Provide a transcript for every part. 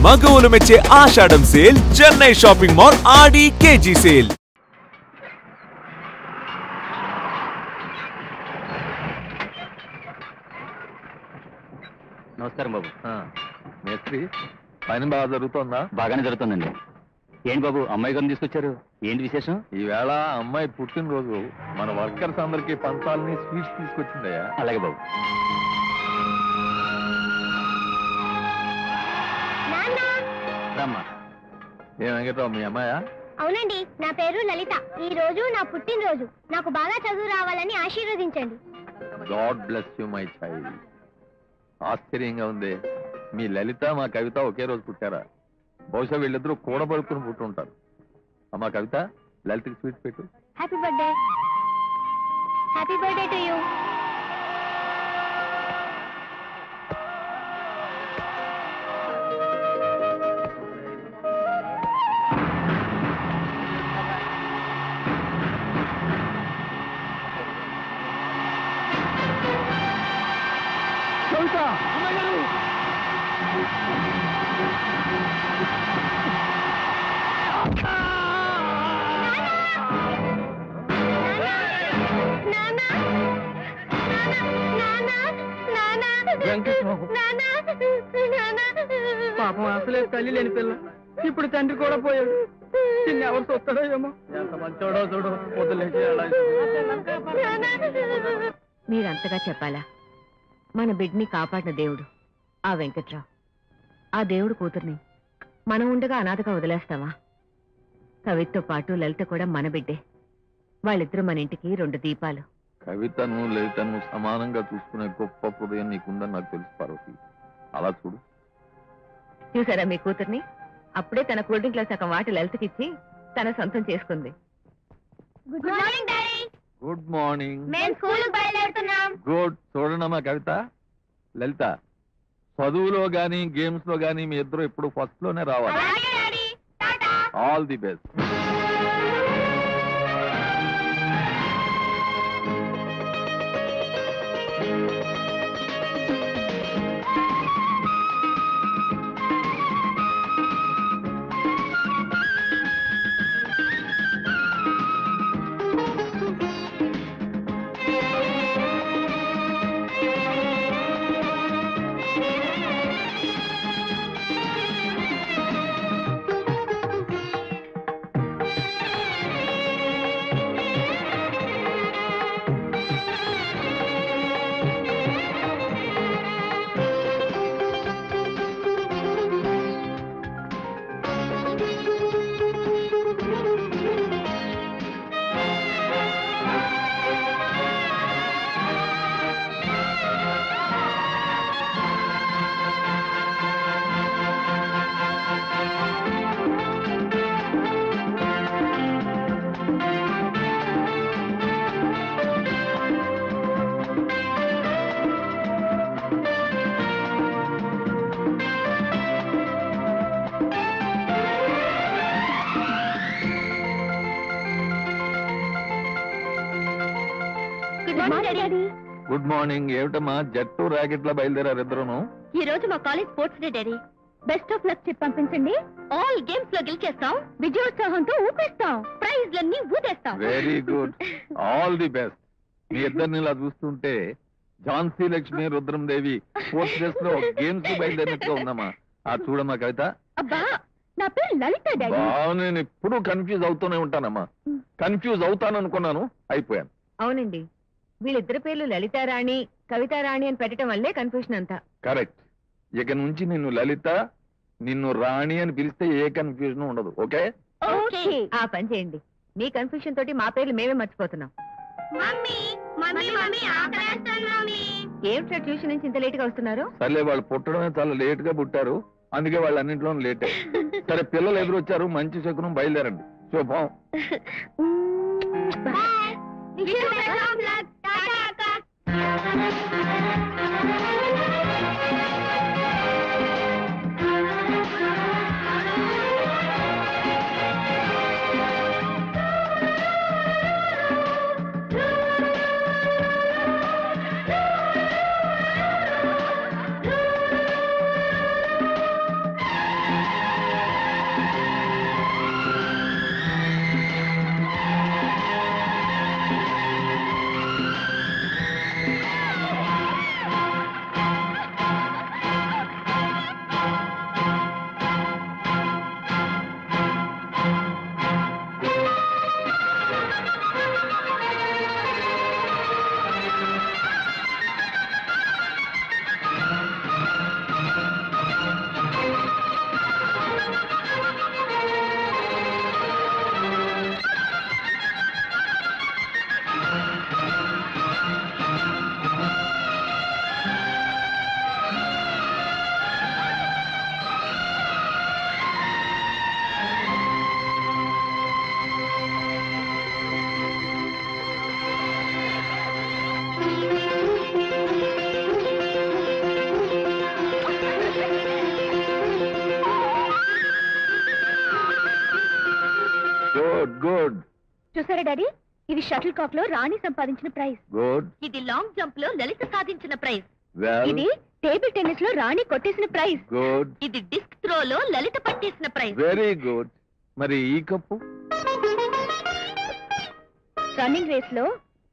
మగవులు మెచ్చే ఆషాఢం sale Chennai shopping mall ఆడి KG sale. నమస్కారం బాబు. మేస్త్రి పని బాగా జరుగుతుందా? బాగానే జరుగుతుందండి. ఏంటి బాబు అమ్మాయి గారిని తీసుకొచ్చారు, ఏంటి విశేషం? ఈవేళ అమ్మాయి పుట్టినరోజు, మన వర్కర్స్ అందరికి పంచాలని స్వీట్స్ తీసుకొచ్చిందయ్యా. అలాగే బాబు. ఏం వెంకట్రావు మీ అమ్మాయా? అవునండి, నా పేరు లలిత. ఈ రోజు నా పుట్టినరోజు. నాకు బాగా చదువు రావాలని ఆశీర్వదించండి. God bless you my child. ఆశ్చర్యంగా ఉంది, మీ లలిత మా కవిత ఒకే రోజు పుట్టారా? బహుశా వీళ్ళిద్దరూ కూడబడుకుని పుట్టుంటారు. అమ్మా కవిత, లలితకి స్వీట్ పెట్టు. Happy birthday. Happy birthday to you. పాపం అసలే తల్లి లేని పిల్ల, ఇప్పుడు తండ్రి కూడా పోయాడు. చిన్న ఎవరు చూస్తాడో ఏమో. ఎంత మంచోడో చూడు. మీరంతగా చెప్పాలా? మన బిడ్డని కాపాడిన దేవుడు ఆ వెంకట్రావు. ఆ దేవుడు కూతుర్ని మనం ఉండగా అనాథగా వదిలేస్తావా? కవితతో పాటు లలిత కూడా మన బిడ్డే. వాళ్ళిద్దరూ మన ఇంటికి 2 దీపాలు. కవితను లలితను సమానంగా చూసుకునే గొప్ప హృదయం నీకుందని నాకు తెలుసు పార్వతి. అలా చూడు. చూసారా మీ కూతుర్ని? అప్పుడే తన కూల్ డ్రింక్ లో సగం వాటి లలితకిచ్చి తన సొంతం చేసుకుంది. Good morning daddy. Good morning. మేము స్కూల్ బయలుదేరుతున్నాం. గుడ్. చూడనమ్మా కవిత, లలిత, చదువులో గానీ గేమ్స్ లో గానీ మీ ఇద్దరు ఎప్పుడు ఫస్ట్ లోనే రావాలి. All the best. Good morning. ఏమిటమ్మా జట్టు ర్యాకెట్ లా బయలుదేరారు ఇద్దరును? ఈ రోజు మా college sports day daddy. Best of luck చెప్పి పంపించండి. ఆల్ గేమ్స్ లో గెలిచేస్తాం, విజయోత్సాహంతో ఊపేస్తాం, ప్రైజ్లన్నీ ఊదేస్తాం. Very good. All the best. మీ ఇద్దరిని ఇలా చూస్తుంటే ఝాన్సీ లక్ష్మి రుద్రందేవి స్పోర్ట్స్ డేస్ లో గేమ్స్ బయలుదేరినట్టుగా ఉందమ్మా. చూడమ్మా కవిత. అబ్బా, నా పేరు లలిత డాడీ. నేను ఎప్పుడు కన్ఫ్యూజ్ అవుతూనే ఉంటానమ్మా. కన్ఫ్యూజ్ అవుతాను అనుకున్నాను, అయిపోయాను. అవునండి, వీళ్ళిద్దరి పేర్లు లలితారాణి కవితారాణి అని పెట్టడం వల్లే కన్ఫ్యూషన్ అంతా. కరెక్ట్. ఇక నుంచి నిన్ను లలిత, నిన్ను రాణి అని పిలిస్తే ఏ కన్ఫ్యూజన్ ఉండదు. ఓకే? ఆ పని చేయండి. మీ కన్ఫ్యూషన్ తోటి మా పేర్లు మేమే మర్చిపోతున్నాం. ఏమిటో ట్యూషన్ నుంచి ఇంత లేట్ గా వస్తున్నారు? సర్లే, వాళ్ళు పుట్టడమే చాలా లేట్ గా పుట్టారు, అందుకే వాళ్ళు అన్నింటిలో లేటే. సరే, పిల్లలు ఎదురొచ్చారు, మంచి శకునం, బయలుదేరండి. శుభం. గుడ్ గుడ్ చూసారా డాడీ, ఇది షటిల్ కాక్ లో రాణి సంపాదించిన ప్రైజ్. గుడ్. ఇది లాంగ్ జంప్ లో లలిత సాధించిన ప్రైజ్. వెల్. ఇది టేబుల్ టెన్నిస్ లో రాణి కొట్టేసిన ప్రైజ్. గుడ్. ఇది డిస్క్ త్రో లో లలిత పట్టేసిన ప్రైజ్. Very good. మరి ఈ కప్పు? రన్నింగ్ రేస్ లో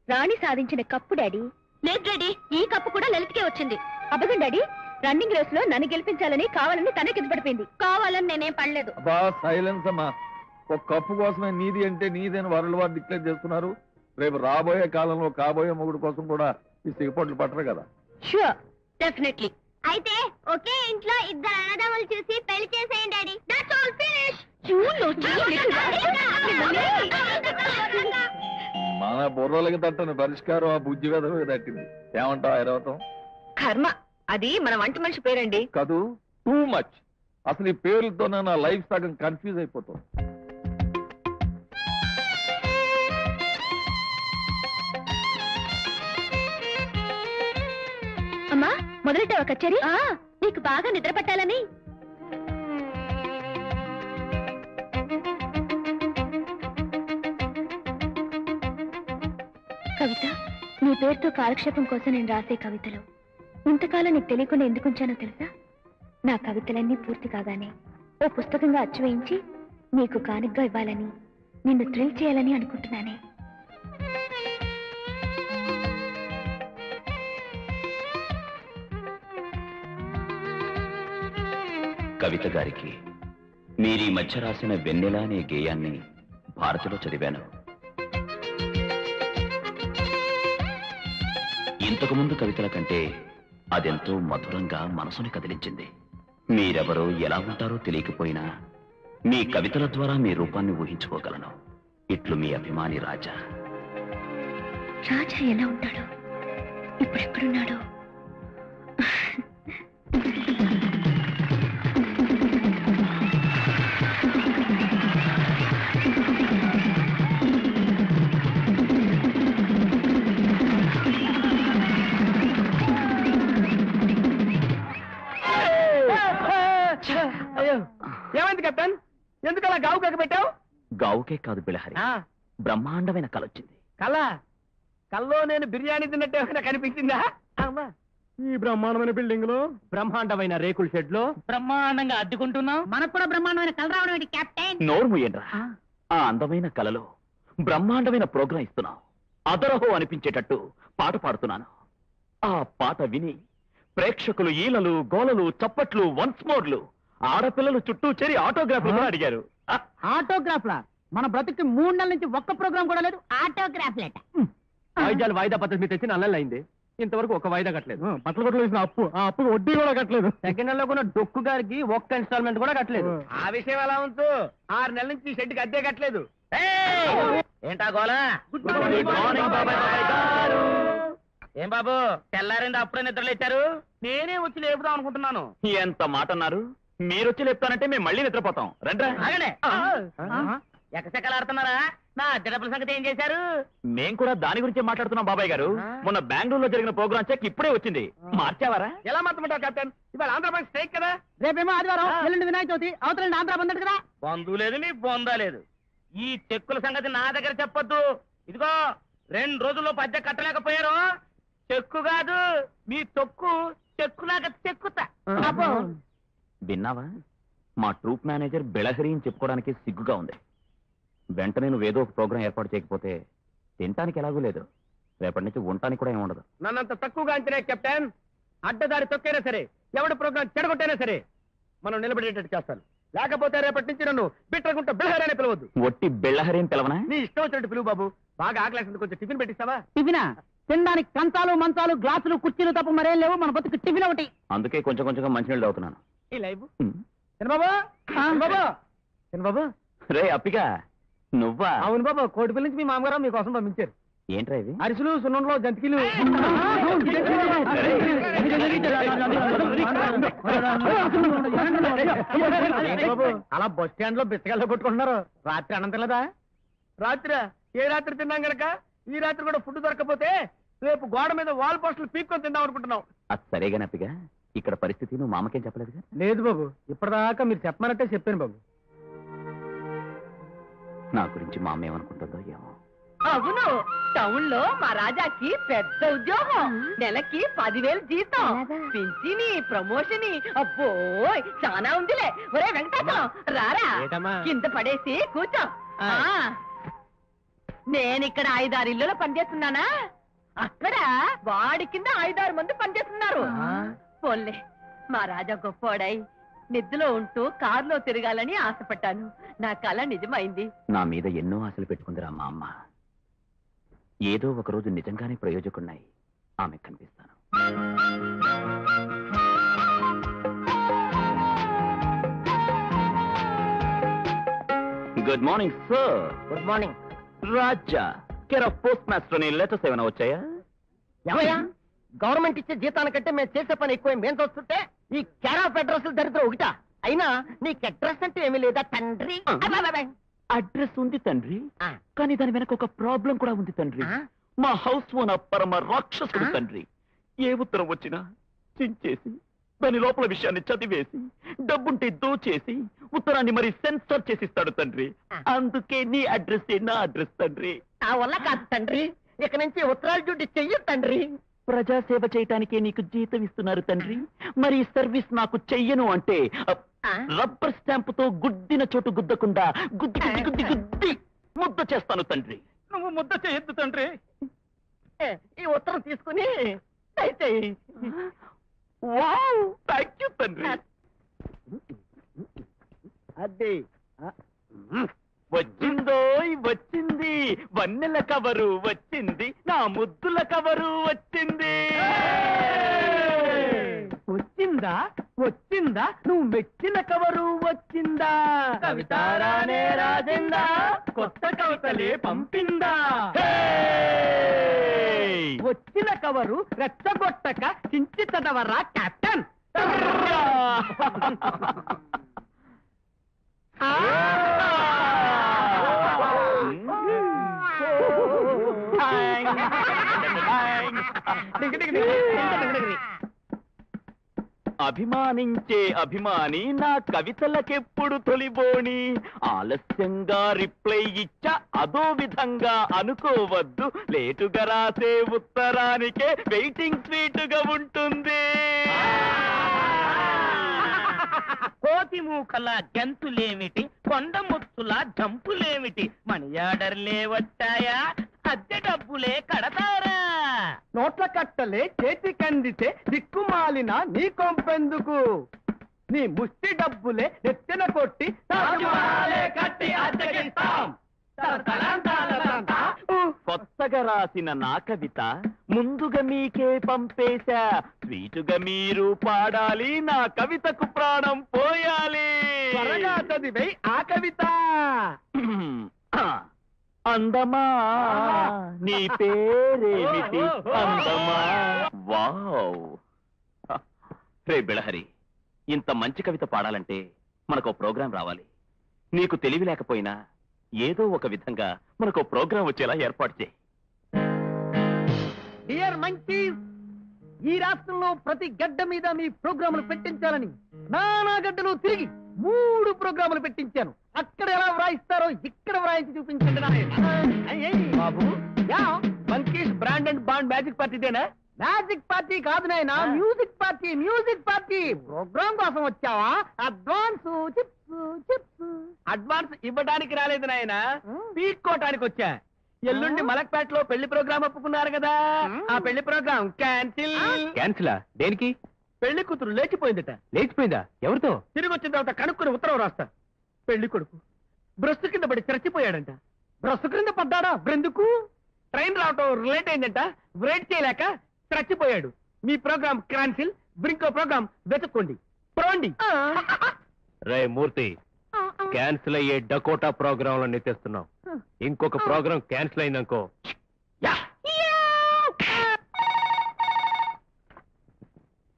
రాణి సాధించిన కప్పు డాడీ. లేదు డాడీ, ఈ కప్పు కూడా లలితకే వచ్చింది. అబద్ధం డాడీ, రన్నింగ్ రేస్ లో నన్ను గెలిపించాలని కావాలని తనే కింద పడిపోయింది. కావాలని నేనేం పడలేదు. అబ్బా సైలెన్స్ అమ్మా. ఒక కప్పు కోసమే నీది అంటే నీదని వరల్డ్ వార్ డిక్లేర్ చేస్తున్నారు. రేపు రాబోయే కాలంలో కాబోయే మొగుడు కోసం కూడా ఈ సిగపొట్లు పట్టరు కదా. Sure, definitely. అయితే ఒకే ఇంట్లో ఇద్దరు అన్నదమ్ములు చూసి పెళ్లి చేసేయండి డాడీ. That's all finish. మన బుర్రలకి తట్టని పరిష్కారం ఆ బుజ్జి వెదవే తట్టింది. ఏమంటావు ఐరావతం? కర్మ, అది మన వంట మనిషి పేరండి. కాదు, టూ మచ్. అసలు ఈ పేర్లతోనే నా లైఫ్ సగం కన్ఫ్యూజ్ అయిపోతుంది. అమ్మా, మొదలెట్టావా కచేరీ? నీకు బాగా నిద్ర పట్టాలని. కవిత, నీ పేరుతో కాలక్షేపం కోసం నేను రాసే కవితలు ఇంతకాలం నీకు తెలియకుండా ఎందుకు ఉంచానో తెలుసా? నా కవితలన్నీ పూర్తి కాగానే ఓ పుస్తకంగా అచ్చు వేయించి నీకు కానుగ్గా ఇవ్వాలని, నిన్ను థ్రిల్ చేయాలని అనుకుంటున్నానే. కవిత గారికి మీరీ మధ్య రాసిన వెన్నెల అనే గేయాన్ని భారతిలో చదివాను. ఇంతకుముందు కవితల కంటే అదెంతో మధురంగా మనసుని కదిలించింది. మీరెవరో ఎలా ఉంటారో తెలియకపోయినా మీ కవితల ద్వారా మీ రూపాన్ని ఊహించుకోగలను. ఇట్లు మీ అభిమాని రాజా. రాజా ఎలా ఉంటాడో, ఇప్పుడు ఎక్కడున్నాడో? అయ్యో, ఏమైంది కెప్టెన్? ఎందుకు అలా గావు కక్క పెట్టావు? గావుకే కాదు బిళహరి, బ్రహ్మాండమైన కలొచ్చింది. కళ్ళ కల్లో నేను బిర్యానీ తిన్నట్టు ఏమైనా కనిపించిందా? అమ్మా, ఈ బ్రహ్మాండమైన బిల్డింగ్ లో, బ్రహ్మాండమైన రేకుల షెడ్ లో బ్రహ్మాండంగా అడ్డుకుంటున్నావు. మనకు కూడా బ్రహ్మాండమైన కళ రావడం ఏంటి కెప్టెన్? నోరు మూయండ్రా. ఆ అందమైన కలలో బ్రహ్మాండమైన ప్రోగ్రాం ఇస్తున్నావు. అదరహో అనిపించేటట్టు పాట పాడుతున్నాను. ఆ పాట విని ప్రేక్షకులు ఈలలు, గోలలు, చప్పట్లు, వన్స్ మోర్లు, ఆడపిల్లలు చుట్టూ చేరి ఆటోగ్రాఫ్లు కూడా అడిగారు. ఆటోగ్రాఫ్లా? మన బ్రతుకి 3 నెలల నుంచి ఒక్క ప్రోగ్రామ్ కూడా లేదు. ఆటోగ్రాఫ్లట. వాయిద్యాలు వాయిదా పద్ధతి మీద తెచ్చి నల్లైంది. ఇంతవరకు ఒక వాయిదా కట్టలేదు. బట్టలు కొట్లు వేసిన అప్పు, ఆ అప్పు వడ్డీ కూడా కట్టలేదు. సెకండ్ నెలలో కూడా డొక్కు గారికి ఒక్క ఇన్స్టాల్మెంట్ కూడా కట్టలేదు. ఆ విషయం ఎలా ఉంచు, 6 నెలల నుంచి షెడ్కి అద్దె కట్టలేదు. ఏంటా గోలా? గుడ్ మార్నింగ్ బాబాయ్ గారు. ఏం బాబు, తెల్లారింది అప్పుడే నిద్రలేచారు? నేనే వచ్చి లేపుదాం అనుకుంటున్నాను. ఎంత మాట అన్నారు? మీరొచ్చి లేపుతానంటే మేము మళ్ళీ నిద్రపోతాం. రండ్రా. ఎక్కసెక్కలాడుతున్నారా? నా అద్దె డబ్బుల సంగతి ఏం చేశారు? మేం కూడా దాని గురించి మాట్లాడుతున్నాం బాబాయ్ గారు. మొన్న బెంగళూరులో జరిగిన ప్రోగ్రామ్ చెక్ ఇప్పుడే వచ్చింది. మార్చావారా? ఎలా మార్చమంటావు కెప్టెన్? ఇవాళ ఆంధ్రప్రదేశ్ స్ట్రైక్ కదా. రేపేమో ఆదివారం, ఎల్లుండి వినాయక చవితి, అవతలండి ఆంధ్ర బంద్ కదా. బంధు లేదు, నీ బొందా లేదు. ఈ చెక్కుల సంగతి నా దగ్గర చెప్పొద్దు. ఇదిగో 2 రోజుల్లో పద్దె కట్టలేకపోయారు, చెక్కు కాదు మీ తొక్కు చెక్కులాగా చెక్కుతా. విన్నావా? మా ట్రూప్ మేనేజర్ బెళహరి అని చెప్పుకోవడానికి సిగ్గుగా ఉంది. వెంటనే నువ్వేదో ఒక ప్రోగ్రాం ఏర్పాటు చేయకపోతే తినటానికి ఎలాగూ లేదు, రేపటి నుంచి ఉండటానికి కూడా ఏమి ఉండదు. నన్నంత తక్కువగా అంచనే కెప్టెన్. అడ్డదారి తొక్కైనా సరే, ఎవడి ప్రోగ్రాం చెడగొట్టైనా సరే మనం నిలబడేటట్టు చేస్తాను. లేకపోతే రేపటి నుంచి నన్ను బిట్టగుంట బెళహరి అని పిలవద్దు. ఒట్టి బెళహరి అని పిలవనా? నీ ఇష్టం వచ్చినట్టు పిలువు బాబు. బాగా ఆకలేసింది, కొంచెం టిఫిన్ పెట్టిస్తావా? టిఫినా? తినడానికి కంచాలు, మంచాలు, గ్లాసులు, కుర్చీలు తప్ప మరేం లేవు. మన బతుకు టిఫిన్ ఒకటి. అందుకే కొంచెం కొంచెంగా మంచినీళ్ళు తాగుతున్నాను. ఈ లైవ్ బాబు, బాబు. రే అప్పిగా, నువ్వా? అవును బాబు, కోటిపల్లి నుంచి మీ మామగారు మీకోసం పంపించారు. ఏంట్రా ఇది? అరిసెలు, సున్నంలో జంతికలు. బాబు, అలా బస్ స్టాండ్ లో బిచ్చగాల్లో కొట్టుకుంటున్నారు. రాత్రి అన్నం లేదా? రాత్రి ఏ రాత్రి తిన్నాం గనక ఈ రాత్రి కూడా ఫుడ్ దొరకపోతే రేపు గోడ మీద వాల్ పోస్టులు పీక్కొని తిందాం అనుకుంటున్నాం. అది సరేగాని అప్పిగా, ఇక్కడ పరిస్థితి నువ్వు మామకేం చెప్పలేదుగా? లేదు బాబు, ఇప్పటిదాకా మీరు చెప్పమన్నట్టే చెప్పాను బాబు. నా గురించి మా అమ్మ ఏమనుకుంటుందో ఏమో. అవును, టౌన్ లో మా రాజాకి పెద్ద ఉద్యోగం, నెలకి 10,000 జీతం, పింఛని, ప్రమోషన్. అబ్బో చాలా ఉందిలే. ఒరే వెంకటాచలం రారా, కింద పడేసి కూర్చో. నేనిక్కడ 5-6 ఇళ్ళలో పనిచేస్తున్నానా, అక్కడ వాడి కింద 5-6 మంది పనిచేస్తున్నారు. పోన్లే, మా రాజా గొప్పోడై నిద్రలో ఉంటూ కారులో తిరగాలని ఆశపడ్డాను. నా కళ నిజమైంది. నా మీద ఎన్నో ఆశలు పెట్టుకుందిరా మా అమ్మ. ఏదో ఒక రోజు నిజంగానే ప్రయోజకున్నాయి ఆమె కనిపిస్తాను. Good morning sir. Good morning. Raja care of post master ని లెటర్స్ ఏమైనా వచ్చాయా? ఏమయ్యా, గవర్నమెంట్ ఇచ్చే జీతానికంటే మేము చేసే పని ఎక్కువ మేము చూస్తుంటే ఈ క్యార్ ఆఫ్ అడ్రస్ దరిద్రం ఒకటా? అయినా నీకు అడ్రస్ అంటే ఏమీ లేదా తండ్రి? అడ్రస్ ఉంది తండ్రి, కానీ దాని వెనక ఒక ప్రాబ్లం కూడా ఉంది తండ్రి. మా హౌస్ ఓనర్ పరమ రాక్షసుడు తండ్రి. ఏ ఉత్తరం వచ్చినా చించేసి దాని లోపల విషయాన్ని చదివేసి డబ్బుంటే దోచేసి ఉత్తరాన్ని మరి సెన్సర్ చేసిస్తాడు తండ్రి. అందుకే నీ అడ్రస్ నా అడ్రస్ తండ్రి. ఆ వల్ల కాదు తండ్రి, ఇక నుంచి ఉత్తరాలు డ్యూటీ చెయ్యి తండ్రి. ప్రజాసేవ చేయటానికే నీకు జీతం ఇస్తున్నారు తండ్రి. మరి సర్వీస్ నాకు చెయ్యను అంటే రబ్బర్ స్టాంపుతో గుద్దిన చోటు గుద్దకుండా గుద్ది గుద్ది గుద్ది గుద్ది ముద్ద చేస్తాను తండ్రి. నువ్వు ముద్ద చేయొద్దు తండ్రి. ఈ ఉత్తరం తీసుకుని దయచేయి. వావ్, థాంక్ యూ తండ్రి. అదే వచ్చిందోయ్ వచ్చింది, వన్నెల కవరు వచ్చింది, నా ముద్దుల కవరు వచ్చింది. వచ్చిందా వచ్చిందా, నువ్వు మెచ్చిన కవరు వచ్చిందా? కవితారానే రాజేందా, కొత్త కవితలే పంపిందా? వచ్చిన కవరు రెచ్చగొట్టక చించి చదవరా కెప్టెన్. అభిమానించే అభిమాని నా కవితలకెప్పుడు తొలిబోని. ఆలస్యంగా రిప్లై ఇచ్చా అదో విధంగా అనుకోవద్దు, లేటుగా రాసే ఉత్తరానికే వెయిటింగ్ స్వీటుగా ఉంటుంది. కోతి మూకల గంతులేమిటి, కొండముచ్చుల జంపులేమిటి, మనీ ఆర్డర్లే వచ్చాయా, అద్దె డబ్బులే కడతారా? నోట్ల కట్టలే చేతికందితే దిక్కుమాలిన నీ కొంపెందుకు, నీ ముష్టి డబ్బులే నెత్తిన కొట్టి కట్టి అద్దెకిస్తాం. కొత్తగా రాసిన నా కవిత ముందుగా మీకే పంపేశా. స్వీటుగా మీరు పాడాలి, నా కవితకు ప్రాణం పోయాలి. త్వరగా చదివే ఆ కవిత. అందమా నీ పేరేమిటి అందమా? వావ్. రే బిళహరి, ఇంత మంచి కవిత పాడాలంటే మనకు ప్రోగ్రాం రావాలి. నీకు తెలివి లేకపోయినా ఏదో ఒక విధంగా మనకు ప్రోగ్రాం వచ్చేలా ఏర్పాటు చేయి. డియర్ మంకీస్, ఈ రాష్ట్రంలో ప్రతి గడ్డ మీద మీ ప్రోగ్రాములు పెట్టించాలని నానా గడ్డలు తిరిగి 3 ప్రోగ్రాములు పెట్టించాను. అక్కడ ఎలా వ్రాయిస్తారో ఇక్కడ వ్రాయించి చూపించండి. బాబు, monkeys brand and band magic పార్టీదేనా? మ్యాజిక్ పార్టీ కాదు నాయనా, music party. Music party programme కోసం వచ్చావా? అడ్వాన్స్ అడ్వాన్స్ ఇవ్వడానికి రాలేదు నాయనా, పీక్కోటానికి వచ్చా. ఎల్లుండి మలక్పేటలో పెళ్లి ప్రోగ్రామ్ ఒప్పుకున్నారు కదా, ఆ పెళ్లి ప్రోగ్రామ్ క్యాన్సిల్. క్యాన్సిలా? దేనికి? పెళ్లి కూతురు లేచిపోయిందట. లేచిపోయిందా? ఎవరితో? తిరిగి వచ్చిన తర్వాత కనుక్కుని ఉత్తరం రాస్తా. పెళ్లి కొడుకు బ్రస్సు కింద పడి చచ్చిపోయాడంట. బ్రస్సు కింద పడ్డాడా? బ్రెందుకు? ట్రైన్ రావటం లేట్ అయిందంట, వెయిట్ చేయలేక చచ్చిపోయాడు. మీ ప్రోగ్రామ్ క్యాన్సిల్, ఇంకో ప్రోగ్రామ్ వెతుక్కోండి. ప్రోండి. రే మూర్తి, క్యాన్సిల్ అయ్యే డకోటా ప్రోగ్రామ్ లో నెత్తేస్తున్నాం. ఇంకొక ప్రోగ్రామ్ క్యాన్సిల్ అయిందనుకో.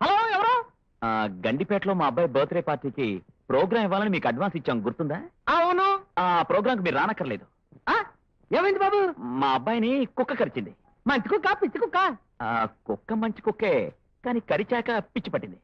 హలో, ఎవరు? గండిపేటలో మా అబ్బాయి బర్త్డే పార్టీకి ప్రోగ్రామ్ ఇవ్వాలని మీకు అడ్వాన్స్ ఇచ్చాం, గుర్తుందా? అవును. ఆ ప్రోగ్రామ్ మీరు రానక్కర్లేదు. ఏమైంది బాబు? మా అబ్బాయిని కుక్క కరిచింది. మంచి కుక్క పిచ్చి కుక్క? కుక్క మంచి కుక్కే, కానీ కరిచాక పిచ్చి పట్టింది.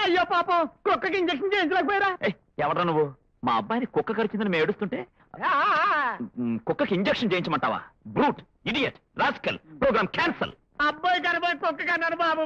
అయ్యో పాపం, కుక్కకి ఇంజక్షన్ చేయించలేకపోయారా? ఎవడ్రా నువ్వు? మా అబ్బాయిని కుక్క కరిచిందని మేము ఏడుస్తుంటే కుక్కకి ఇంజెక్షన్ చేయించమంటావా? Brute, idiot, rascal, programme cancel. అబ్బాయి కనబడి కుక్క కన్నాడు బాబు.